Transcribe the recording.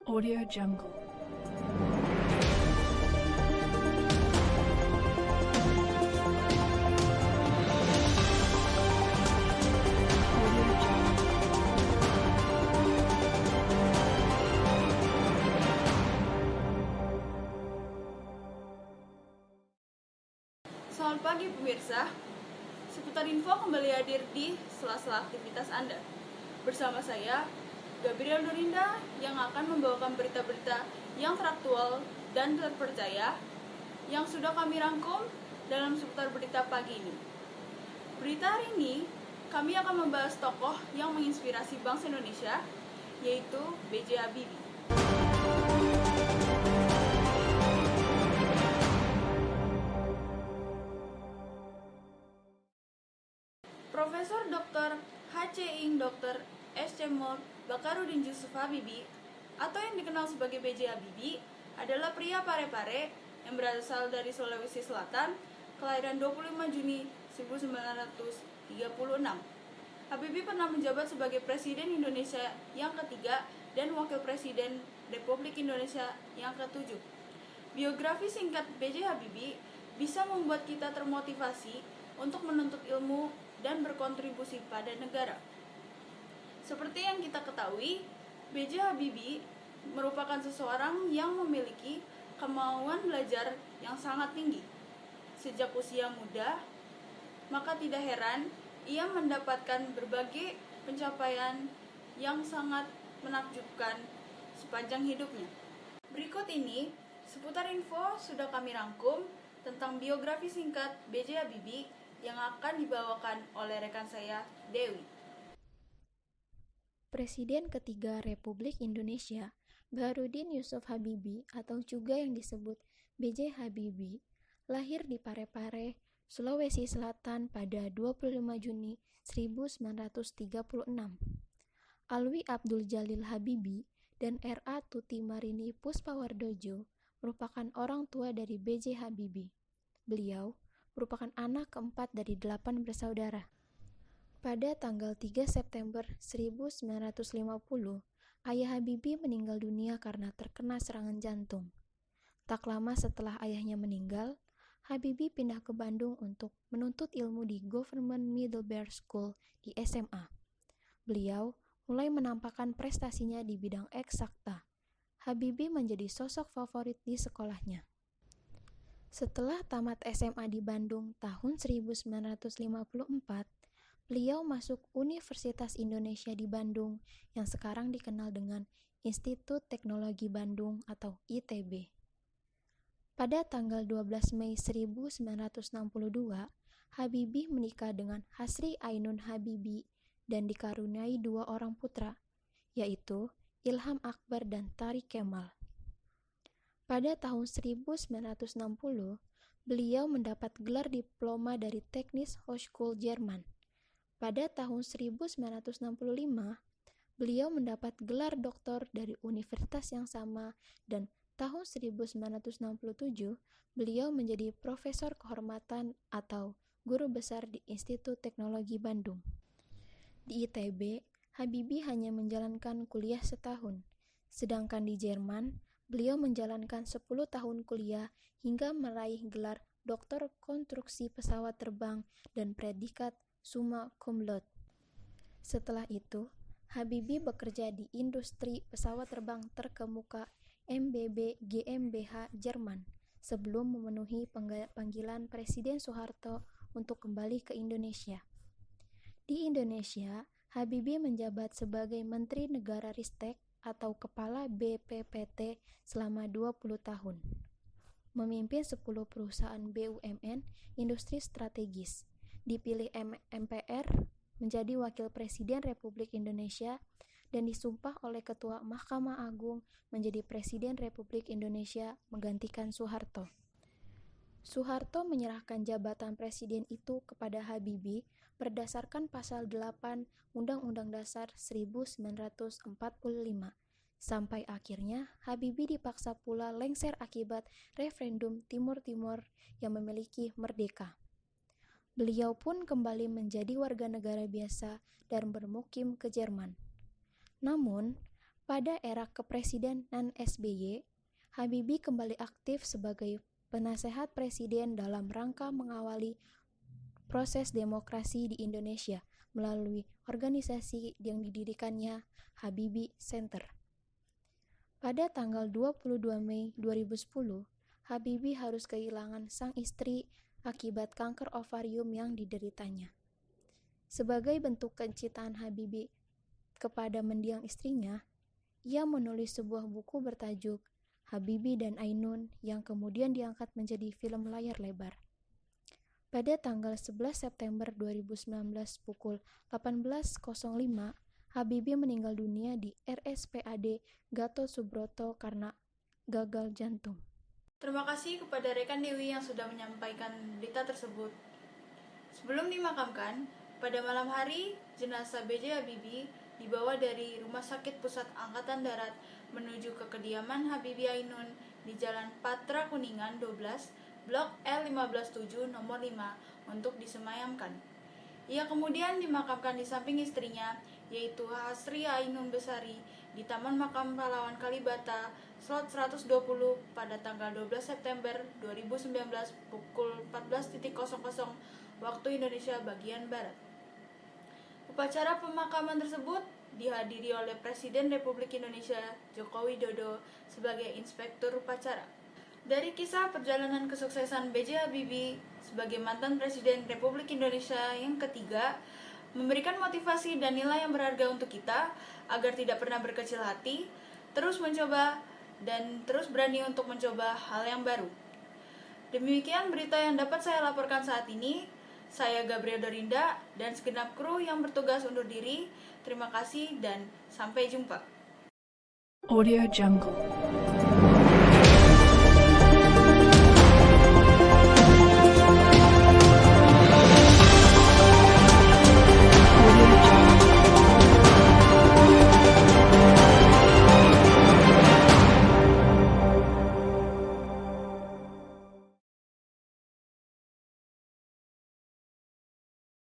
Audio Jungle. Audio Jungle. Selamat pagi pemirsa. Seputar info kembali hadir di sela-sela aktivitas Anda. Bersama saya, Gabriel Nurinda, yang akan membawakan berita-berita yang teraktual dan terpercaya yang sudah kami rangkum dalam seputar berita pagi ini. Berita hari ini, kami akan membahas tokoh yang menginspirasi bangsa Indonesia, yaitu B.J. Habibie. Profesor Dr. H.C. Ing. Dr. S.C. Bakarudin Yusuf Habibie atau yang dikenal sebagai B.J. Habibie adalah pria Parepare yang berasal dari Sulawesi Selatan, kelahiran 25 Juni 1936. Habibie pernah menjabat sebagai Presiden Indonesia yang ketiga dan Wakil Presiden Republik Indonesia yang ketujuh. Biografi singkat B.J. Habibie bisa membuat kita termotivasi untuk menuntut ilmu dan berkontribusi pada negara. Seperti yang kita ketahui, B.J. Habibie merupakan seseorang yang memiliki kemauan belajar yang sangat tinggi. Sejak usia muda, maka tidak heran ia mendapatkan berbagai pencapaian yang sangat menakjubkan sepanjang hidupnya. Berikut ini seputar info sudah kami rangkum tentang biografi singkat B.J. Habibie yang akan dibawakan oleh rekan saya, Dewi. Presiden ketiga Republik Indonesia, Baharudin Yusuf Habibie atau juga yang disebut B.J. Habibie, lahir di Parepare, Sulawesi Selatan pada 25 Juni 1936. Alwi Abdul Jalil Habibie dan R.A. Tuti Marini Puspawardojo merupakan orang tua dari B.J. Habibie. Beliau merupakan anak keempat dari 8 bersaudara. Pada tanggal 3 September 1950, ayah Habibie meninggal dunia karena terkena serangan jantung. Tak lama setelah ayahnya meninggal, Habibie pindah ke Bandung untuk menuntut ilmu di Government Middlebury School di SMA. Beliau mulai menampakkan prestasinya di bidang eksakta. Habibie menjadi sosok favorit di sekolahnya. Setelah tamat SMA di Bandung tahun 1954, beliau masuk Universitas Indonesia di Bandung yang sekarang dikenal dengan Institut Teknologi Bandung atau ITB. Pada tanggal 12 Mei 1962, Habibie menikah dengan Hasri Ainun Habibie dan dikaruniai 2 orang putra, yaitu Ilham Akbar dan Tariq Kemal. Pada tahun 1960, beliau mendapat gelar diploma dari Technische Hochschule Jerman. Pada tahun 1965, beliau mendapat gelar doktor dari universitas yang sama dan tahun 1967, beliau menjadi profesor kehormatan atau guru besar di Institut Teknologi Bandung. Di ITB, Habibie hanya menjalankan kuliah setahun, sedangkan di Jerman, beliau menjalankan 10 tahun kuliah hingga meraih gelar doktor konstruksi pesawat terbang dan predikat summa cum laude. Setelah itu, Habibie bekerja di industri pesawat terbang terkemuka MBB GmbH Jerman sebelum memenuhi panggilan Presiden Soeharto untuk kembali ke Indonesia. Di Indonesia, Habibie menjabat sebagai Menteri Negara Ristek atau Kepala BPPT selama 20 tahun. Memimpin 10 perusahaan BUMN industri strategis. Dipilih MPR menjadi Wakil Presiden Republik Indonesia dan disumpah oleh Ketua Mahkamah Agung menjadi Presiden Republik Indonesia menggantikan Soeharto. Soeharto menyerahkan jabatan presiden itu kepada Habibie berdasarkan pasal 8 Undang-Undang Dasar 1945. Sampai akhirnya Habibie dipaksa pula lengser akibat referendum Timur Timur yang memiliki merdeka. Beliau pun kembali menjadi warga negara biasa dan bermukim ke Jerman. Namun, Pada era kepresidenan SBY, Habibie kembali aktif sebagai penasehat presiden dalam rangka mengawali proses demokrasi di Indonesia melalui organisasi yang didirikannya, Habibie Center. Pada tanggal 22 Mei 2010, Habibie harus kehilangan sang istri akibat kanker ovarium yang dideritanya. Sebagai bentuk kecintaan Habibie kepada mendiang istrinya, ia menulis sebuah buku bertajuk Habibie dan Ainun yang kemudian diangkat menjadi film layar lebar. Pada tanggal 11 September 2019 pukul 18.05, Habibie meninggal dunia di RSPAD Gatot Subroto karena gagal jantung. Terima kasih kepada rekan Dewi yang sudah menyampaikan berita tersebut. Sebelum dimakamkan, pada malam hari, jenazah B.J. Habibie dibawa dari Rumah Sakit Pusat Angkatan Darat menuju ke kediaman Habibie Ainun di Jalan Patra Kuningan 12, Blok L157 nomor 5 untuk disemayamkan. Ia kemudian dimakamkan di samping istrinya, yaitu Hasri Ainun Besari, di Taman Makam Pahlawan Kalibata, Slot 120 pada tanggal 12 September 2019 pukul 14.00 waktu Indonesia bagian Barat. Upacara pemakaman tersebut dihadiri oleh Presiden Republik Indonesia Joko Widodo sebagai inspektur upacara. Dari kisah perjalanan kesuksesan B.J. Habibie sebagai mantan Presiden Republik Indonesia yang ketiga, memberikan motivasi dan nilai yang berharga untuk kita agar tidak pernah berkecil hati, terus mencoba dan terus berani untuk mencoba hal yang baru. Demikian berita yang dapat saya laporkan saat ini. Saya Gabriel Dorinda dan segenap kru yang bertugas undur diri. Terima kasih dan sampai jumpa. Audio Jungle.